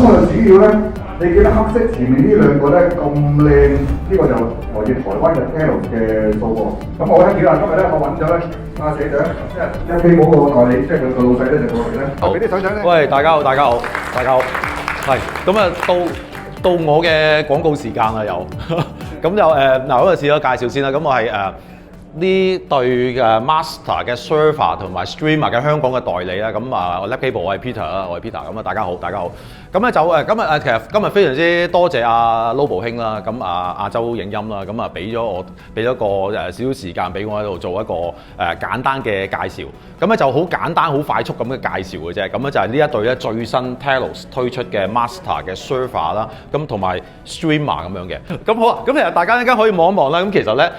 主要咧，你見到黑色前面呢兩個咧咁靚，呢個就來自台灣嘅 Talos 嘅數喎。咁我聽見啦，今日咧我揾咗咧阿社長，即係一飛嗰個代理，即係佢個老細咧就過嚟咧，俾啲手掌咧。喂，大家好，大家好，大家好。係咁啊，到我嘅廣告時間啦，又咁就嗱，嗰個試咗介紹先啦。咁我係呢對Master 嘅 Server 同埋 Streamer 嘅香港嘅代理啦，咁啊我 LabCable 我係 Peter 啦，我係 Peter，咁啊大家好，大家好。咁咧就今日其實今日非常之多謝阿 Lobo 兄啦，咁亞洲影音啦，咁啊俾咗個少少時間俾我喺度做一個簡單嘅介紹。咁咧就好簡單好快速咁嘅介紹嘅啫。咁咧就係呢一對咧最新 Talos 推出嘅 Master 嘅 Server 啦，咁同埋 Streamer 咁樣嘅。咁好啊，咁其實大家依家可以望一望啦。咁其實咧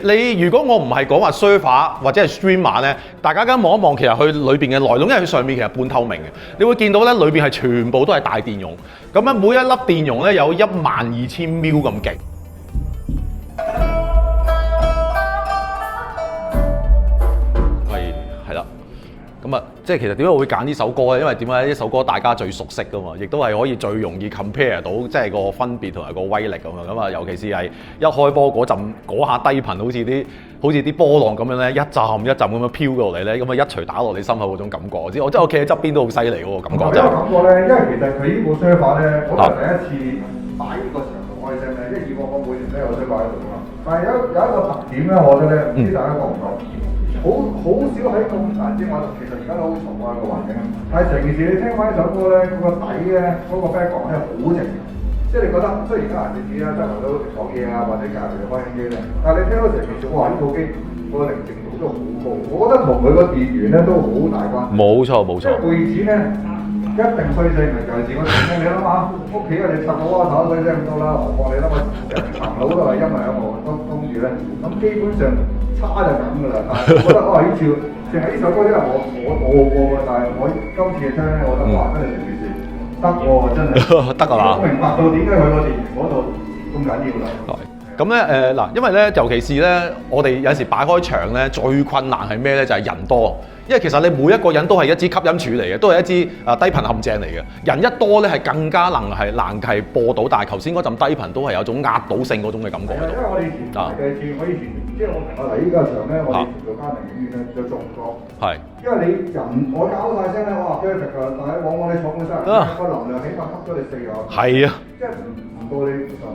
你如果我唔係講話 Server 或者係 Streamer 咧，大家而家望一望，其實佢裏邊嘅內容，因為佢上面其實半透明嘅，你會見到咧裏邊係全部都係大電容，咁樣每一粒電容咧有12000 mAh 咁勁。係啦，咁啊，即係其實點解我會揀呢首歌咧？因為點解呢首歌大家最熟悉噶嘛，亦都係可以最容易 compare 到即係個分別同埋個威力咁樣。咁啊，尤其是係一開波嗰下低頻，好似啲波浪咁樣咧，一陣一陣咁樣飄過嚟咧，咁啊一錘打落你心口嗰種感覺，我企喺側邊都好犀利喎，感覺真係。感覺咧，因為其實佢呢部 server 咧，我係第一次擺呢個場度開聲咧，因為以往我每年都有 server 喺度㗎嘛。但係有一個特點咧，我覺得咧，唔知大家覺唔覺？好少喺咁難之外，其實而家都好嘈啊個環境。但係成件事你聽翻呢首歌咧，嗰個底咧，嗰個 background 咧好靜。即係你覺得，雖然而家閒日子啦，周圍都講嘢啊，或者隔離開緊機咧，但係你聽到成件事，哇！呢部機個寧靜度都好高，我覺得同佢個電源咧都好大關係。冇錯。即係背景咧一定衰聲嘅，尤其是我哋聽你諗下，屋企啊你插個蛙頭衰聲咁多啦，何況你諗下成層樓都係音響喎，當住咧，咁基本上差就咁㗎啦。但係我覺得呢次淨係呢首歌因為我冇過㗎，但係我今次嘅聽咧，我覺得哇真係成件事。得喎，真係得㗎啦！我明白到點解佢個電源嗰度咁緊要啦。咁咧嗱，因為咧，尤其是咧，我哋有時擺開場咧，最困難係咩咧？就係人多。因為其實你每一個人都係一支吸音柱嚟嘅，都係一支低頻陷阱嚟嘅。人一多咧，係更加難係播到。但係頭先嗰陣低頻都係有種壓倒性嗰種嘅感覺喺度。因為我哋以前我以前即係我嚟呢個場咧，我以前做家庭醫院咧，就做唔過。係。因為你人我搞晒聲咧，哇 perfect 㗎，但係往往你坐本身，個流量起碼吸咗你4個。係啊。即係唔到你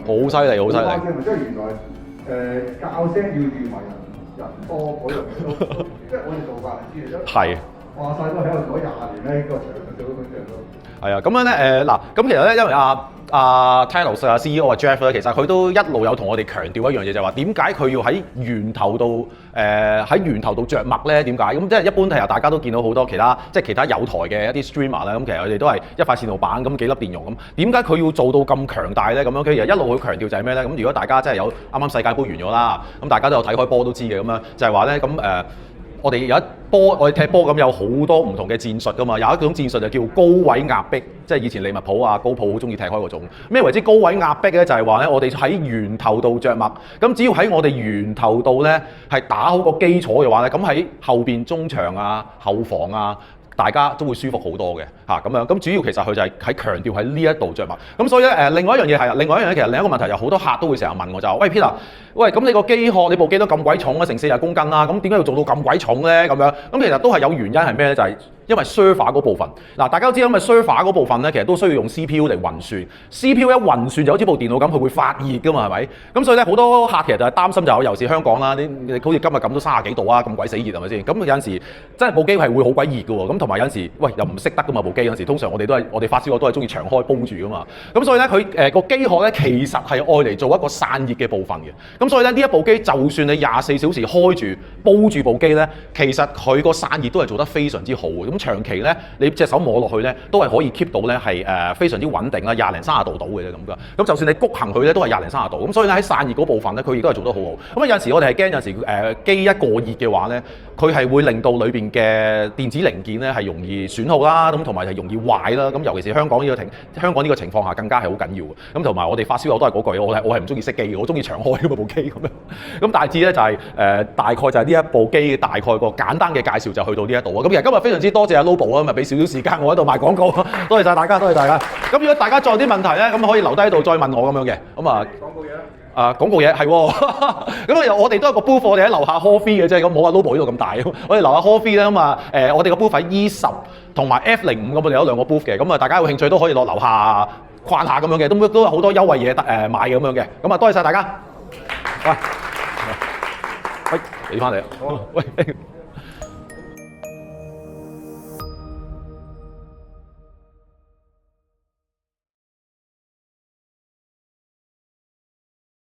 好犀利，好犀利。即係原來教聲要預埋人多嗰樣嘢都，即係我哋做法嚟知嚟啫。係。話晒都喺度做咗20年咧，呢個場做到咁樣都。係啊，咁樣咧嗱，咁其實咧，因為Talos CEO 阿 Jeff 咧，其實佢都一路有同我哋強調一樣嘢，就係話點解佢要喺源頭度着墨咧？點解？咁即係一般係大家都見到好多其他有台嘅一啲 streamer 咧，咁其實佢哋都係一塊線路板咁幾粒電容咁。點解佢要做到咁強大咧？咁樣佢其實一路去強調就係咩咧？咁如果大家真係有啱啱世界盃完咗啦，咁大家都有睇開波都知嘅咁樣，就係話咧咁我哋我哋踢波咁有好多唔同嘅戰術噶嘛，有一種戰術就叫高位壓迫，即係以前利物浦啊、高普好中意踢開嗰種。咩為之高位壓迫咧？就係話咧，我哋喺源頭度着墨。咁只要喺我哋源頭度咧係打好個基礎嘅話咧，咁喺後邊中場啊、後防啊，大家都會舒服好多嘅嚇咁樣。咁主要其實佢就係喺強調喺呢一度着墨。咁所以咧另外一樣嘢其實另一個問題就好多客都會成日問我就話：喂 Peter，喂咁你個機殼你部機都咁鬼重啊，成40公斤啦，咁點解要做到咁鬼重咧？咁樣咁其實都係有原因係咩咧？就係因為 server 嗰部分嗱，大家都知因為 server 嗰部分咧，其實都需要用 CPU 嚟運算。CPU 一運算就好似部電腦咁，佢會發熱噶嘛，係咪？咁所以咧好多客其實就係擔心就係尤其是香港啦，你好似今日咁都30幾度啊，咁鬼死熱係咪先？咁有陣時真係部機係會好鬼熱嘅喎。咁同埋有陣時喂又唔識得噶嘛部機，有陣時通常我哋發燒我都係中意長開煲住噶嘛。咁所以咧佢個機殼咧其實係愛嚟做一個散熱嘅部分嘅。咁所以咧呢一部機就算你24小時開住煲住部機咧，其實佢個散熱都係做得非常之好嘅。咁長期咧，你隻手摸落去咧，都係可以 keep 到咧係非常之穩定啦，20零30度到嘅啫咁噶。咁就算你谷行佢咧，都係20零30度。咁所以咧喺散熱嗰部分咧，佢亦都係做得好好。咁有陣時我哋係驚有陣時機一過熱嘅話咧，佢係會令到裏邊嘅電子零件咧係容易損耗啦，咁同埋係容易壞啦。咁尤其是香港呢個情況下更加係好緊要嘅。咁同埋我哋發燒友都係嗰句，我係唔中意熄機嘅，我中意長開㗎嘛部機咁樣。咁大致咧就係大概就係呢一部機大概個簡單嘅介紹就去到呢一度啊。咁其實今日非常之多謝阿 Lobo 啊，咪俾少少時間我喺度賣廣告。多謝晒大家，多謝大家。咁如果大家再有啲問題咧，咁可以留低喺度再問我咁樣嘅。咁啊，廣告嘢啊，廣告嘢係喎。咁我哋都有個 booth，我哋喺樓下 Hall 3嘅啫，咁冇阿 Lobo 呢度咁大。我哋樓下 Hall 3咧咁啊，我哋個 booth 喺 E10同埋 F05咁，我哋有兩個 booth 嘅。咁啊，大家有興趣都可以落樓下逛下咁樣嘅，都有好多優惠嘢買咁樣嘅。咁啊，多謝晒大家。喂，俾翻你。喂。